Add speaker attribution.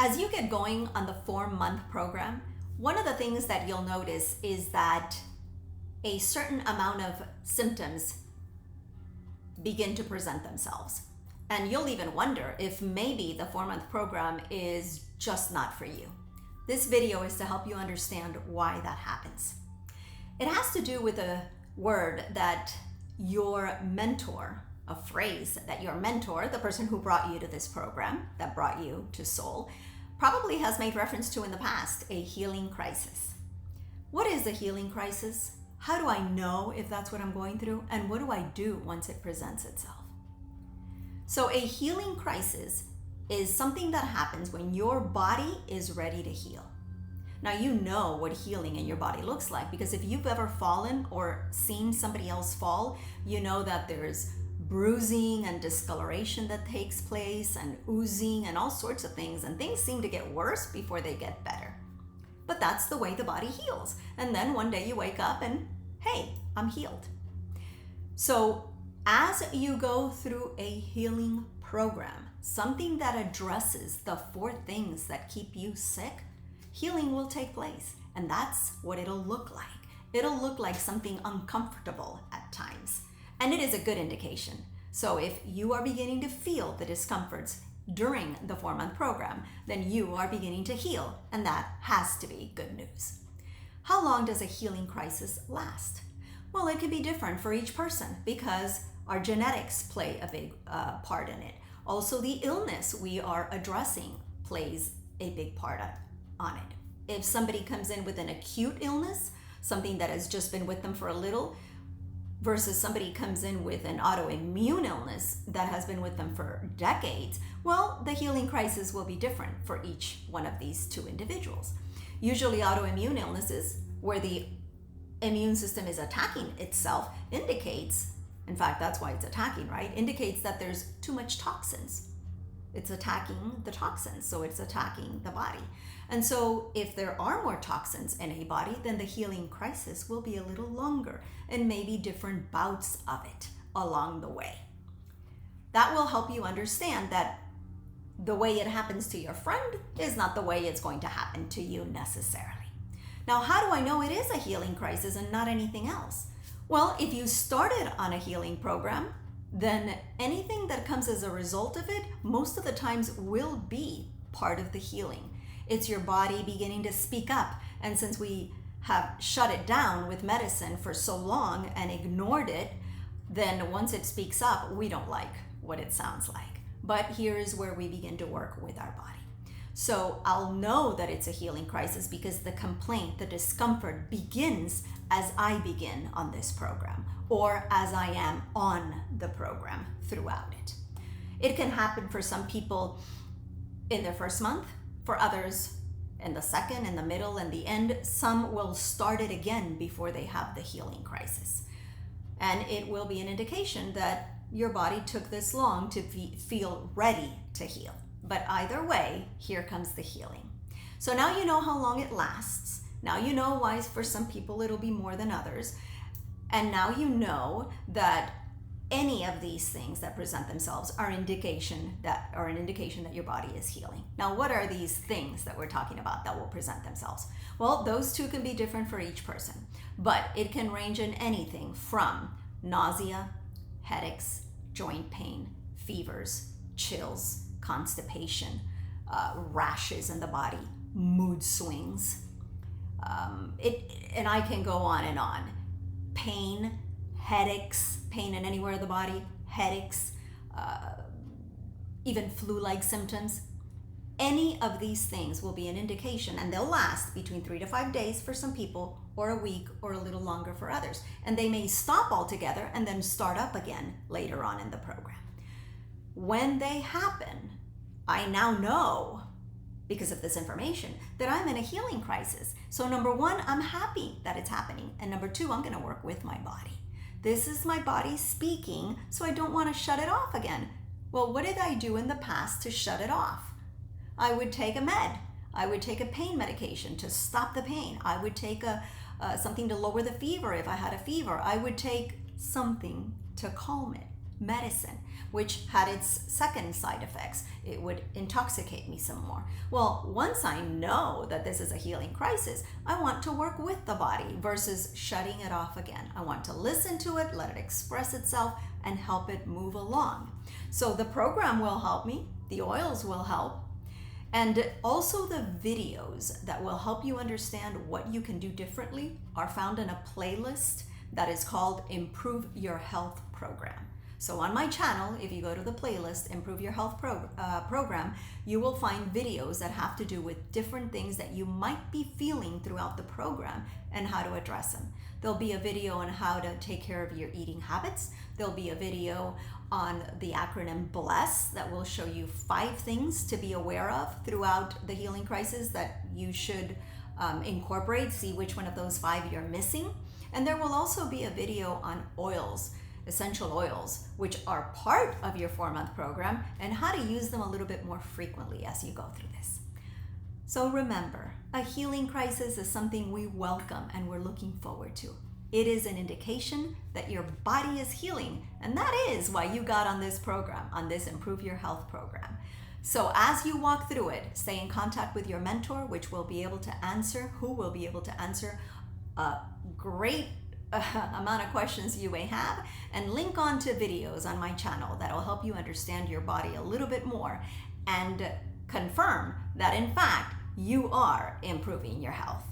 Speaker 1: As you get going on the 4-month program, one of the things that you'll notice is that a certain amount of symptoms begin to present themselves. And you'll even wonder if maybe the 4-month program is just not for you. This video is to help you understand why that happens. It has to do with a word that your mentor, a phrase that your mentor, the person who brought you to this program, that brought you to Solle, probably has made reference to in the past, a healing crisis. What is a healing crisis? How do I know if that's what I'm going through? And what do I do once it presents itself? So a healing crisis is something that happens when your body is ready to heal. Now you know what healing in your body looks like, because if you've ever fallen or seen somebody else fall, you know that there's bruising and discoloration that takes place and oozing and all sorts of things, and things seem to get worse before they get better. But that's the way the body heals. And then one day you wake up and, hey, I'm healed. So as you go through a healing program, something that addresses the 4 things that keep you sick, healing will take place. And that's what it'll look like. It'll look like something uncomfortable at times. And it is a good indication. So if you are beginning to feel the discomforts during the 4-month program, then you are beginning to heal, and that has to be good news. How long does a healing crisis last? Well, it can be different for each person because our genetics play a big part in it. Also, the illness we are addressing plays a big part on it. If somebody comes in with an acute illness, something that has just been with them for a little, versus somebody comes in with an autoimmune illness that has been with them for decades, well, the healing crisis will be different for each one of these 2 individuals. Usually autoimmune illnesses, where the immune system is attacking itself, indicates, in fact, that's why it's attacking, right? Indicates that there's too much toxins. It's attacking the toxins, so it's attacking the body. And so if there are more toxins in a body, then the healing crisis will be a little longer and maybe different bouts of it along the way. That will help you understand that the way it happens to your friend is not the way it's going to happen to you necessarily. Now, how do I know it is a healing crisis and not anything else? Well, if you started on a healing program, then anything that comes as a result of it, most of the times will be part of the healing. It's your body beginning to speak up. And since we have shut it down with medicine for so long and ignored it, then once it speaks up, we don't like what it sounds like. But here is where we begin to work with our body. So I'll know that it's a healing crisis because the complaint, the discomfort begins as I begin on this program, or as I am on the program throughout it. It can happen for some people in their first month, for others in the second, in the middle, and the end. Some will start it again before they have the healing crisis. And it will be an indication that your body took this long to feel ready to heal. But either way, here comes the healing. So now you know how long it lasts. Now you know why for some people it'll be more than others. And now you know that any of these things that present themselves are an indication that your body is healing. Now, what are these things that we're talking about that will present themselves? Well, those 2 can be different for each person, but it can range in anything from nausea, headaches, joint pain, fevers, chills, constipation, rashes in the body, mood swings. And I can go on and on. Pain, headaches, pain in anywhere of the body, headaches, even flu-like symptoms. Any of these things will be an indication, and they'll last between 3 to 5 days for some people, or a week, or a little longer for others. And they may stop altogether and then start up again later on in the program. When they happen, I now know, because of this information, that I'm in a healing crisis. So number 1, I'm happy that it's happening. And number 2, I'm going to work with my body. This is my body speaking, so I don't want to shut it off again. Well, what did I do in the past to shut it off? I would take a med. I would take a pain medication to stop the pain. I would take something to lower the fever if I had a fever. I would take something to calm it. medicine, which had its second side effects. It would intoxicate me some more. Well, once I know that this is a healing crisis, I want to work with the body versus shutting it off again. I want to listen to it, let it express itself, and help it move along. So the program will help me, the oils will help, and also the videos that will help you understand what you can do differently are found in a playlist that is called Improve Your Health Program. So on my channel, if you go to the playlist, Improve Your Health Program, you will find videos that have to do with different things that you might be feeling throughout the program and how to address them. There'll be a video on how to take care of your eating habits. There'll be a video on the acronym BLESS that will show you 5 things to be aware of throughout the healing crisis that you should incorporate, see which one of those 5 you're missing. And there will also be a video on oils, essential oils, which are part of your 4-month program, and how to use them a little bit more frequently as you go through this. So remember, a healing crisis is something we welcome and we're looking forward to. It is an indication that your body is healing, and that is why you got on this program, on this Improve Your Health program. So as you walk through it, stay in contact with your mentor, who will be able to answer a great amount of questions you may have, and link on to videos on my channel that'll help you understand your body a little bit more and confirm that in fact you are improving your health.